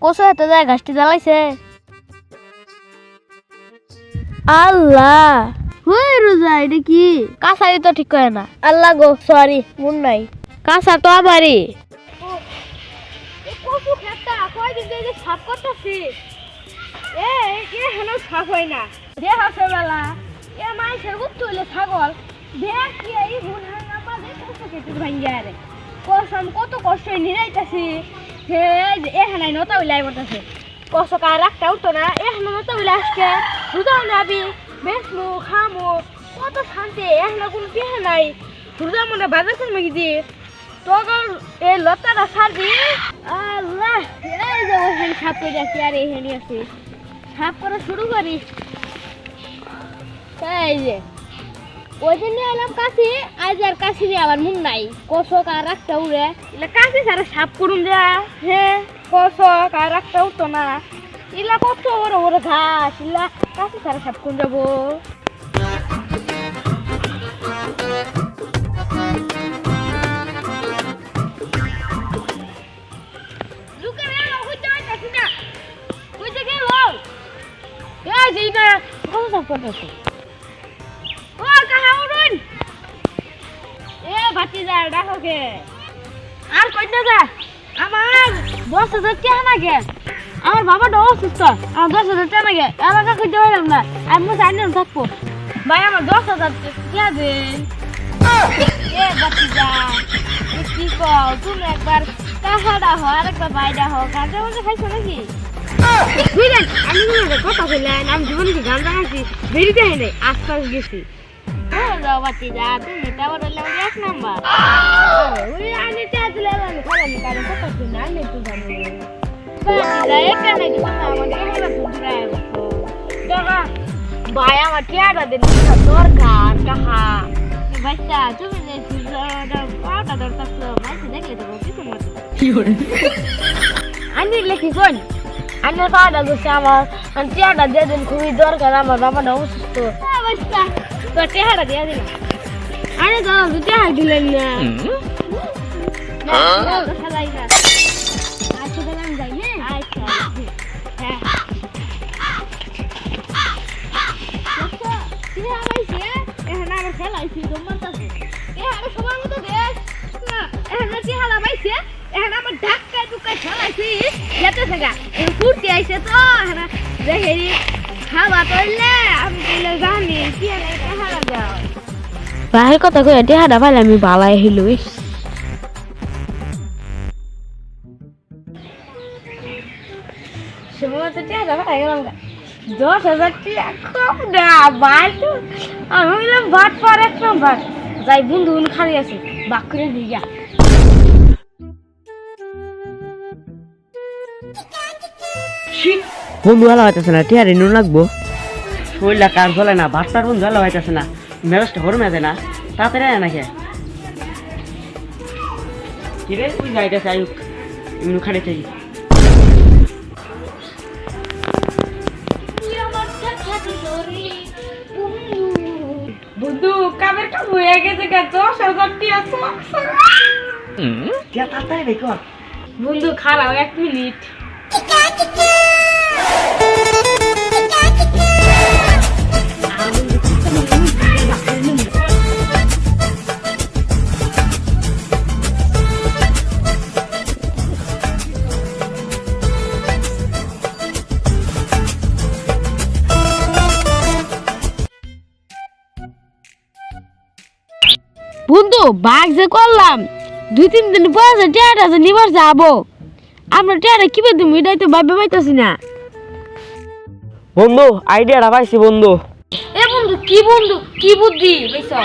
কচু হাতে যায় ঘাসটি জ্বালাইছে। আল্লাহ হয়ে রোজা এটা কি কাছারি তো ঠিক করে না। আল্লাহ গো সরি মন নাই কাঁচা তো আমারই। কচু খেতটা কয়দিন ধরে সাফ করতেছি এখানেও সাফ হয় না। দেখ বেলা এ মাইসের উত্তর হইলে ছাগল দেখ কি এই গুনহার নামাজে কচু খেতে ভাঙ্গিয়া রে কসম কত কষ্ট নিরাইতাছি। হে এখানে নতা উলাই বলতেছে কষ্ট কার রাখতে উঠতো না এখানে নতা উলে আজকে রোজা নাবি বেসমু খামু কত শান্তি এখানে কোনো পেহে নাই রোজা মনে বাজার করবে কি তখন এই লতাটা ছাড়বি। আল্লাহ এই যে ওইখানে সাপ করে যাচ্ছি আর এইখানে আছি সাপ করা শুরু করি। এই যে ওই দিন নিয়ে এলাম কাশি আজ আর কাশি নিয়ে আবার মন নাই কষক আর রাখতে উড়ে এলা কাশি সারা সাপ করুন যা। হ্যাঁ কষক আর রাখতে উঠতো না ইলা কত বড় বড় ঘাস ইলা কাশি সারা সাপ করুন যাবো। আর কই না যা আমার 10,000 টাকা লাগে আমার বাবাটা অসুস্থ আমার 10,000 টাকা লাগে এলাকা কইতে পারলাম না আমি জানি না থাকবো ভাই আমার 10,000 টাকা দেন। এ বাতি যা কি কও তুমি একবার কাহাডা হও আর একবার বাইডা হও কাজে মধ্যে খাইছো নাকি বুঝলেন আমি বলতে কথা বললেন আমি জীবনে কি গান জানাইছি বেরিতে হয় নাই আশপাশ গেছি। বাতি যা তুমি টাওয়ার হলে এক নাম্বার ওই আনি চাইলে আমি খালামি কারণ কথা শুনে আমি একটু জানি এখানে কি তোমার আমাদের এখানে ঘুরে দেখা ভাই আমার টিয়াটা দিন দরকার কাহা বাচ্চা তুমি যে পাওয়াটা দরকার তো মাইসে দেখলে তো কিছু মতো আনি লেখি কোন আনের পাওয়াটা দিচ্ছে আমার টিয়াটা দিয়ে দিন খুবই দরকার আমার বাবাটা অসুস্থ বাচ্চা তো টিয়াটা দিয়ে দিন আরে দাদা তো টিয়া দিলেন না খেলাই না আচ্ছা তাহলে আমি যাই হ্যাঁ আচ্ছা হ্যাঁ টিয়া পাইছে এখন আমার খেলাইছি তোমার কাছে এখানে সবার মতো দেখ না এখানে টিয়া পাইছে এখানে আমার ঢাকায় ঢুকায় খেলাইছি যেতে থাকা ফুর্তি আইছে তো এখানে দেখে খাওয়া করলে আমি বলে জানি টিয়া হারা দাও বাহির কথা কই টিয়াটা পাইলে আমি বালাই হইল সময় তো টিয়াটা পাই গেলাম 10,000 টাকা কম না ভাই তো আমি বললাম ভাত পর এক নম্বর যাই বন্ধু খালি আছে বাক করে দিয়ে গা বন্ধু ভালো হইতেছে না টিয়ার ঋণ লাগবো শরীরটা কাজ চলে না ভাতটার বন্ধু ভালো হইতেছে না মেজাজটা হরমে যায় না তাড়াতাড়ি আয় নাকি কিরে তুই যাইতেছে আয়ুক এমনি খাড়ে চাই বন্ধু কামের কাম হয়ে গেছে গা 10,000 টিয়া তাড়াতাড়ি দেখো বন্ধু খারাপ 1 মিনিট বন্ধু বাঘ যে করলাম 2-3 দিন পর যে টিয়াটা যে নিবার যাবো আমরা টিয়াটা কিভাবে তুমি এটাই তো ভাবতে পাইতাছি না। বন্ধু আইডিয়াটা পাইছি বন্ধু এ বন্ধু কি বুদ্ধি পাইছো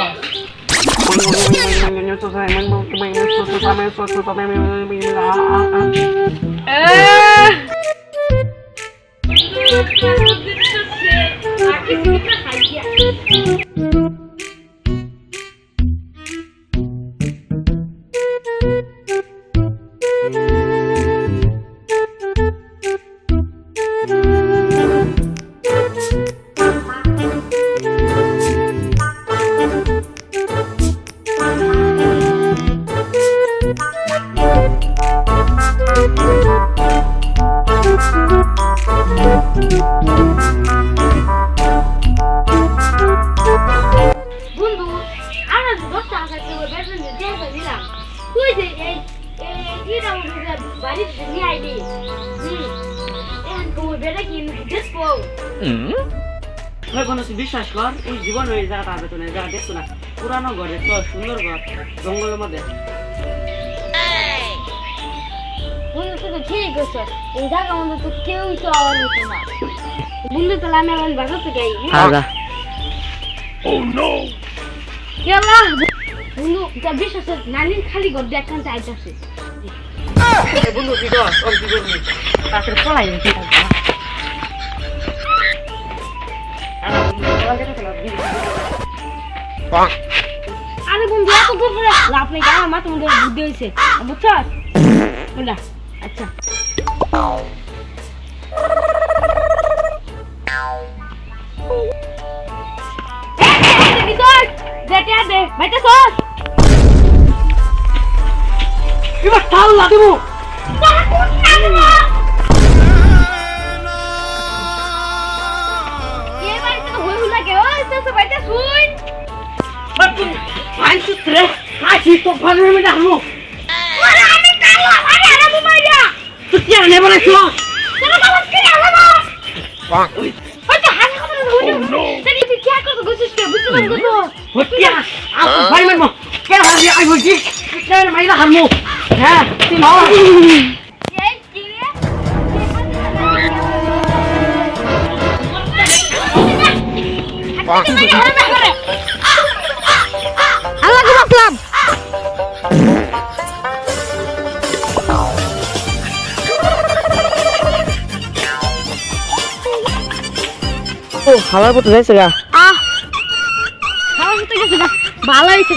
ওই বন্ধু তুই বিশ্বাস কর ওই জীবন ওই জায়গাটা আসবে তো না জায়গা দেখছো না পুরানো ঘর দেখছো সুন্দর ঘর জঙ্গলের মধ্যে বন্ধু তুই তো ঠিক আছে এই জায়গা মধ্যে তো কেউই তো আওয়াজ হতো না বন্ধু তাহলে আমি এখন বাজাতে যাই আগা কেলা বন্ধু যা বিশ্বাস নানির খালি ঘর দেখখান চাইতেছে বন্ধু কি কর ওর কি করবি তাড়াতাড়ি পলাই গেছে আরে বন্ধু এত দূর পরে লাভ নেই আমার মাথা মধ্যে বুদ্ধি হয়েছে বুঝছো বন্ধা আচ্ছা এবার তাল না দেবো তো ভালো মেয়ে হামো তুই কি আনে বলেছ ভাই মারমো কে হারবি আই বলছি কে মাইরা হারমো হ্যাঁ তুই মাও আল্লাহকে বাসলাম ও খাবার পথে যাইছে গা খাওয়া হতে গেছে ভালো হয়েছে